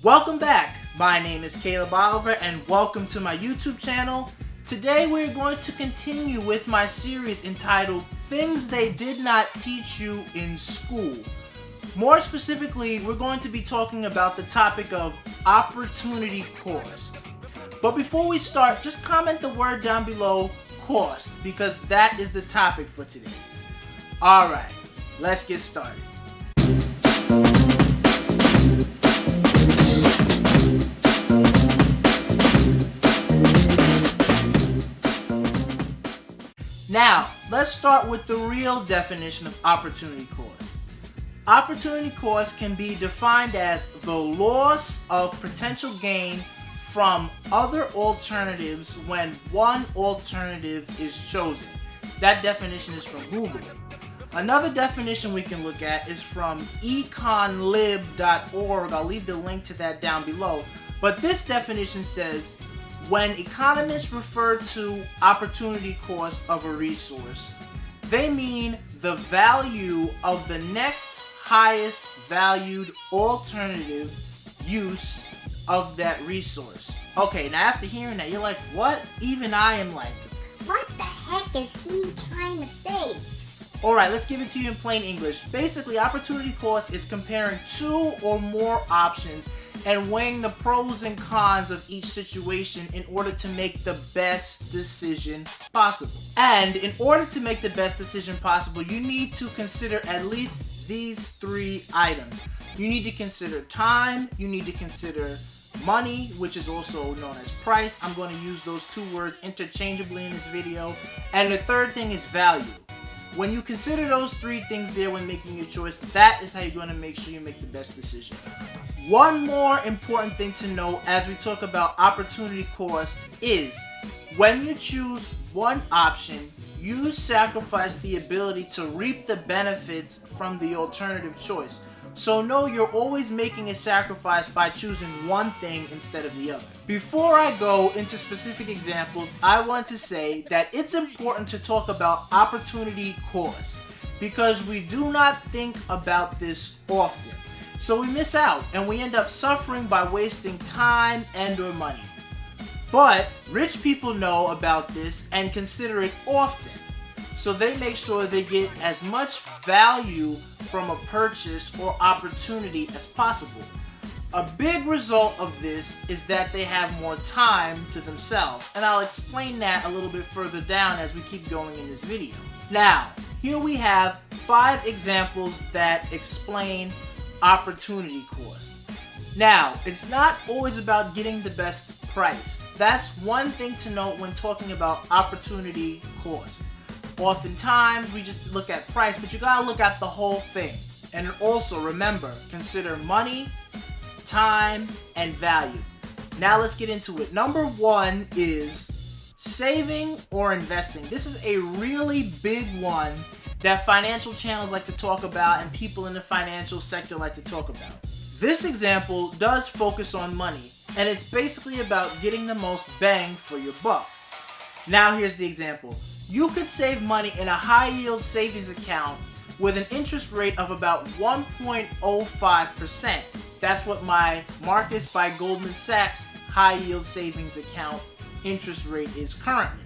Welcome back. My name is Caleb Oliver and welcome to my YouTube channel. Today we're going to continue with my series entitled Things They Did Not Teach You in School. More specifically, we're going to be talking about the topic of opportunity cost. But before we start, just comment the word down below, cost, because that is the topic for today. Alright, let's get started. Now, let's start with the real definition of opportunity cost. Opportunity cost can be defined as the loss of potential gain from other alternatives when one alternative is chosen. That definition is from Google. Another definition we can look at is from econlib.org. I'll leave the link to that down below. But this definition says, when economists refer to opportunity cost of a resource, they mean the value of the next highest valued alternative use of that resource. Okay, now after hearing that, you're like, what? Even I am like, what the heck is he trying to say? Alright, let's give it to you in plain English. Basically, opportunity cost is comparing two or more options and weighing the pros and cons of each situation in order to make the best decision possible. And in order to make the best decision possible, you need to consider at least these three items. You need to consider time, you need to consider money, which is also known as price. I'm going to use those two words interchangeably in this video. And the third thing is value. When you consider those three things there when making your choice, that is how you're going to make sure you make the best decision. One more important thing to know as we talk about opportunity cost is when you choose one option, you sacrifice the ability to reap the benefits from the alternative choice. So know you're always making a sacrifice by choosing one thing instead of the other. Before I go into specific examples, I want to say that it's important to talk about opportunity cost because we do not think about this often. So we miss out and we end up suffering by wasting time and or money. But rich people know about this and consider it often. So they make sure they get as much value from a purchase or opportunity as possible. A big result of this is that they have more time to themselves, and I'll explain that a little bit further down as we keep going in this video. Now, here we have 5 examples that explain opportunity cost. Now, it's not always about getting the best price. That's one thing to note when talking about opportunity cost. Oftentimes, we just look at price, but you gotta look at the whole thing. And also, remember, consider money, time, and value. Now let's get into it. Number 1 is saving or investing. This is a really big one that financial channels like to talk about and people in the financial sector like to talk about. This example does focus on money, and it's basically about getting the most bang for your buck. Now here's the example. You could save money in a high-yield savings account with an interest rate of about 1.05%. That's what my Marcus by Goldman Sachs high-yield savings account interest rate is currently.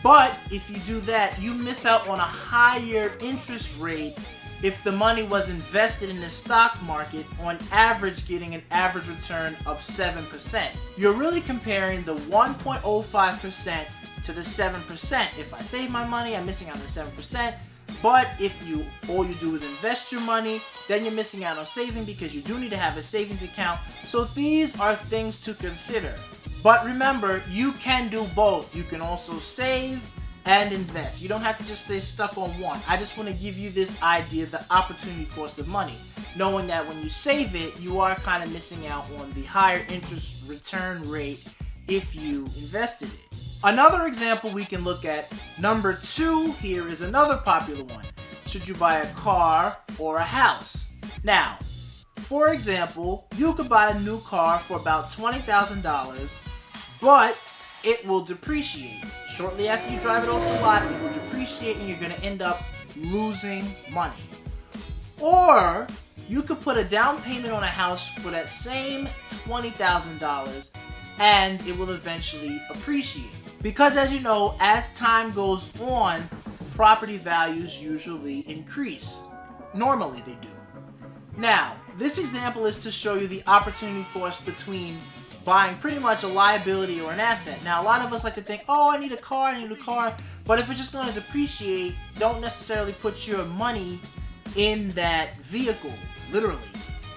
But if you do that, you miss out on a higher interest rate if the money was invested in the stock market, on average getting an average return of 7%. You're really comparing the 1.05% to the 7%. If I save my money, I'm missing out on the 7%. But if all you do is invest your money, then you're missing out on saving because you do need to have a savings account. So these are things to consider. But remember, you can do both. You can also save and invest. You don't have to just stay stuck on one. I just want to give you this idea, the opportunity cost of money. Knowing that when you save it, you are kind of missing out on the higher interest return rate if you invested it. Another example we can look at, number 2 here is another popular one. Should you buy a car or a house? Now, for example, you could buy a new car for about $20,000, but it will depreciate. Shortly after you drive it off the lot, it will depreciate and you're going to end up losing money. Or you could put a down payment on a house for that same $20,000 and it will eventually appreciate. Because as you know, as time goes on, property values usually increase. Normally they do. Now, this example is to show you the opportunity cost between buying pretty much a liability or an asset. Now, a lot of us like to think, oh, I need a car, but if it's just going to depreciate, don't necessarily put your money in that vehicle, literally.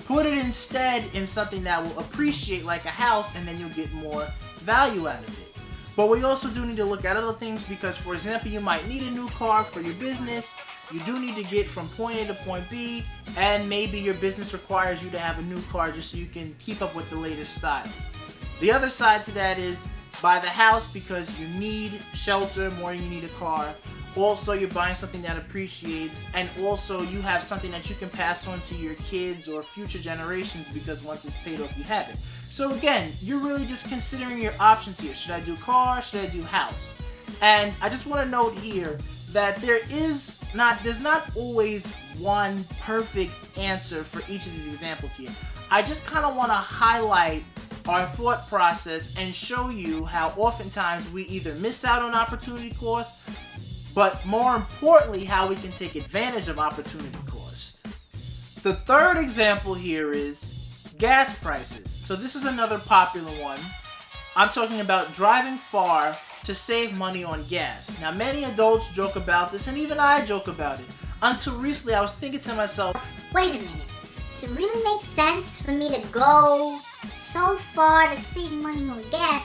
Put it instead in something that will appreciate like a house, and then you'll get more value out of it. But we also do need to look at other things because, for example, you might need a new car for your business. You do need to get from point A to point B, and maybe your business requires you to have a new car just so you can keep up with the latest styles. The other side to that is buy the house because you need shelter more than you need a car. Also, you're buying something that appreciates, and also you have something that you can pass on to your kids or future generations because once it's paid off, you have it. So again, you're really just considering your options here. Should I do car? Should I do house? And I just want to note here that there's not always one perfect answer for each of these examples here. I just kind of want to highlight our thought process and show you how oftentimes we either miss out on opportunity cost, but more importantly, how we can take advantage of opportunity cost. The third example here is gas prices. So this is another popular one. I'm talking about driving far to save money on gas. Now, many adults joke about this, and even I joke about it. Until recently, I was thinking to myself, wait a minute. Does it really make sense for me to go so far to save money on gas?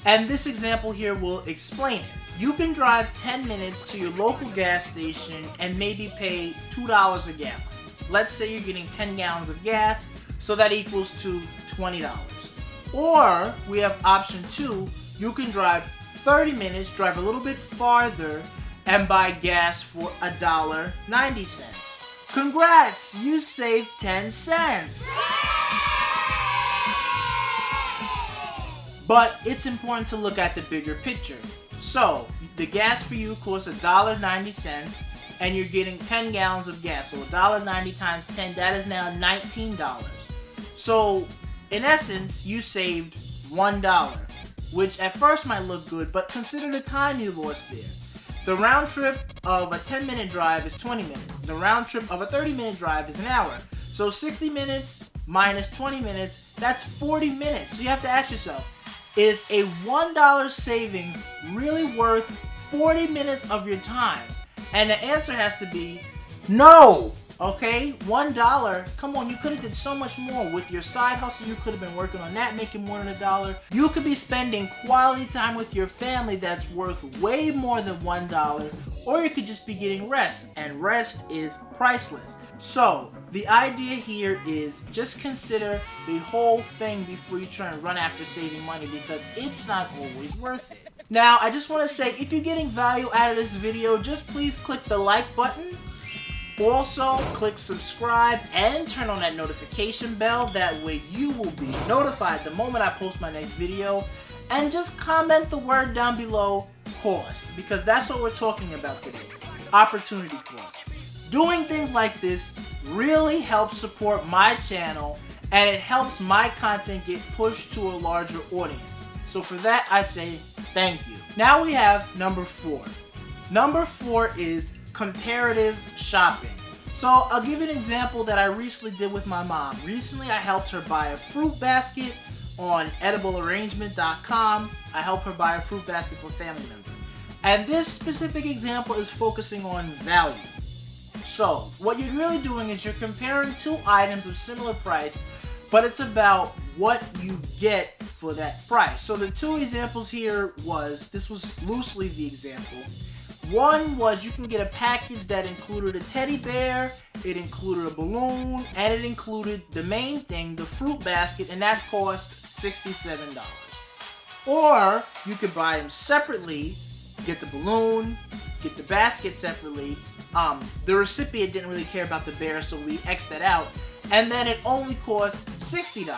And this example here will explain it. You can drive 10 minutes to your local gas station and maybe pay $2 a gallon. Let's say you're getting 10 gallons of gas, so that equals to $20. Or we have option 2, you can drive 30 minutes, drive a little bit farther, and buy gas for $1.90. Congrats! You saved 10 cents! But it's important to look at the bigger picture. So, the gas for you costs $1.90, and you're getting 10 gallons of gas. So $1.90 times 10, that is now $19. So, in essence, you saved $1, which at first might look good, but consider the time you lost there. The round trip of a 10-minute drive is 20 minutes. The round trip of a 30-minute drive is an hour. So 60 minutes minus 20 minutes, that's 40 minutes. So you have to ask yourself, is a $1 savings really worth 40 minutes of your time? And the answer has to be no. Okay, $1, come on, you could have did so much more with your side hustle. You could have been working on that, making more than $1. You could be spending quality time with your family that's worth way more than $1, or you could just be getting rest, and rest is priceless. So, the idea here is just consider the whole thing before you try and run after saving money, because it's not always worth it. Now, I just want to say, if you're getting value out of this video, just please click the like button. Also, click subscribe and turn on that notification bell. That way you will be notified the moment I post my next video. And just comment the word down below, cost, because that's what we're talking about today. Opportunity cost. Doing things like this really helps support my channel, and it helps my content get pushed to a larger audience. So for that, I say thank you. Now we have number 4. Number 4 is comparative shopping. So I'll give you an example that I recently did with my mom. Recently I helped her buy a fruit basket on ediblearrangement.com. I helped her buy a fruit basket for a family member. And this specific example is focusing on value. So what you're really doing is you're comparing 2 items of similar price, but it's about what you get for that price. So the 2 examples here this was loosely the example. One was you can get a package that included a teddy bear, it included a balloon, and it included the main thing, the fruit basket, and that cost $67. Or you could buy them separately, get the balloon, get the basket separately. The recipient didn't really care about the bear, so we X'd that out, and then it only cost $60.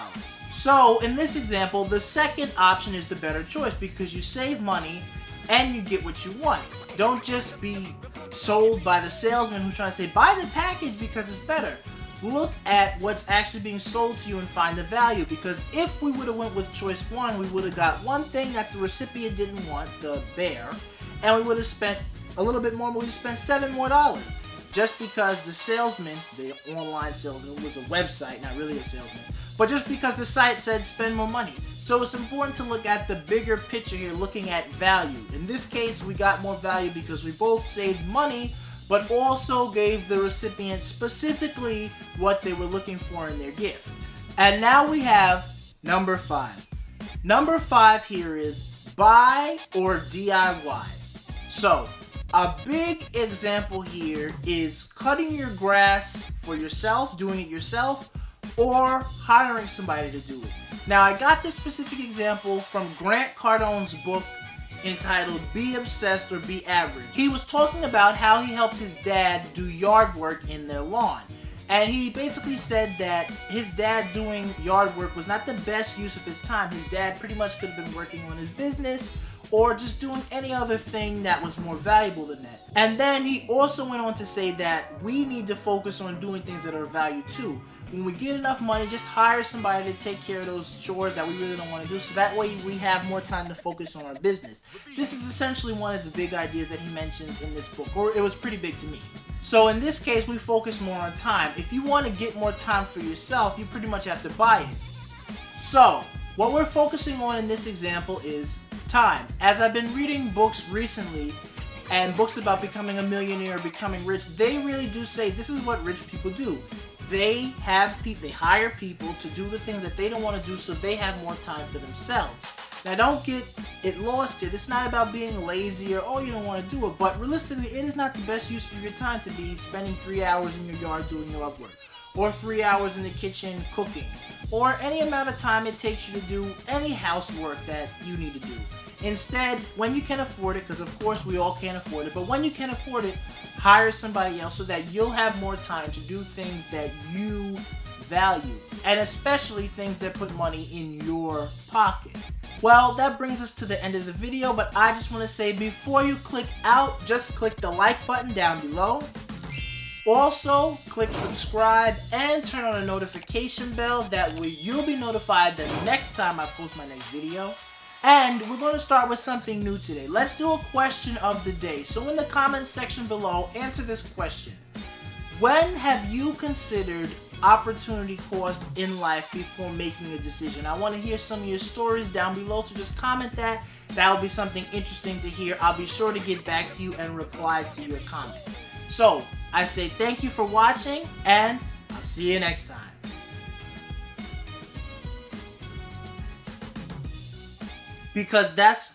So in this example, the second option is the better choice because you save money and you get what you want. Don't just be sold by the salesman who's trying to say, buy the package because it's better. look at what's actually being sold to you and find the value. Because if we would have went with choice 1, we would have got one thing that the recipient didn't want, the bear, and we would have spent a little bit more, we would have spent $7 more. Just because the salesman, the online salesman, was a website, not really a salesman, but just because the site said spend more money. So it's important to look at the bigger picture here, looking at value. In this case, we got more value because we both saved money, but also gave the recipient specifically what they were looking for in their gift. And now we have number 5. Number 5 here is buy or DIY. So, a big example here is cutting your grass for yourself, doing it yourself, or hiring somebody to do it. Now, I got this specific example from Grant Cardone's book entitled Be Obsessed or Be Average. He was talking about how he helped his dad do yard work in their lawn. And he basically said that his dad doing yard work was not the best use of his time. His dad pretty much could have been working on his business or just doing any other thing that was more valuable than that. And then he also went on to say that we need to focus on doing things that are of value too. When we get enough money, just hire somebody to take care of those chores that we really don't want to do, so that way we have more time to focus on our business. This is essentially one of the big ideas that he mentioned in this book, or it was pretty big to me. So in this case, we focus more on time. If you want to get more time for yourself, you pretty much have to buy it. So, what we're focusing on in this example is time. As I've been reading books recently, and books about becoming a millionaire, becoming rich, they really do say this is what rich people do. They hire people to do the things that they don't want to do so they have more time for themselves. Now don't get it lost here. This is not about being lazy or, oh, you don't want to do it, but realistically, it is not the best use of your time to be spending 3 hours in your yard doing yard work, or 3 hours in the kitchen cooking, or any amount of time it takes you to do any housework that you need to do. Instead, when you can afford it, because of course we all can't afford it, but when you can afford it, hire somebody else so that you'll have more time to do things that you value, and especially things that put money in your pocket. Well, that brings us to the end of the video, but I just want to say before you click out, just click the like button down below. Also, click subscribe and turn on the notification bell. That way you'll be notified the next time I post my next video. And we're going to start with something new today. Let's do a question of the day. So in the comments section below, answer this question. When have you considered opportunity cost in life before making a decision? I want to hear some of your stories down below, so just comment that. That'll be something interesting to hear. I'll be sure to get back to you and reply to your comment. So, I say thank you for watching, and I'll see you next time. Because that's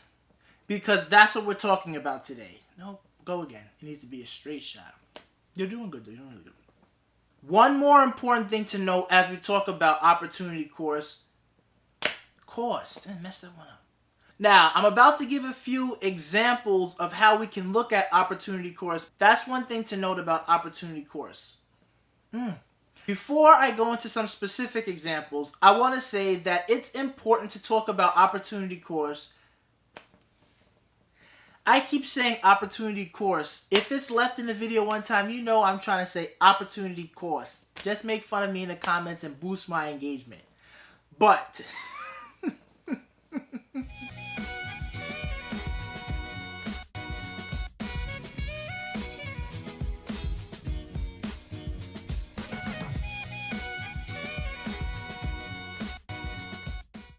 what we're talking about today. No, go again. It needs to be a straight shot. You're doing good though. You're doing really good. One more important thing to note as we talk about opportunity cost. I messed that one up. Now, I'm about to give a few examples of how we can look at opportunity cost. That's one thing to note about opportunity cost. Before I go into some specific examples, I want to say that it's important to talk about opportunity cost. I keep saying opportunity cost. If it's left in the video one time, you know I'm trying to say opportunity cost. Just make fun of me in the comments and boost my engagement. But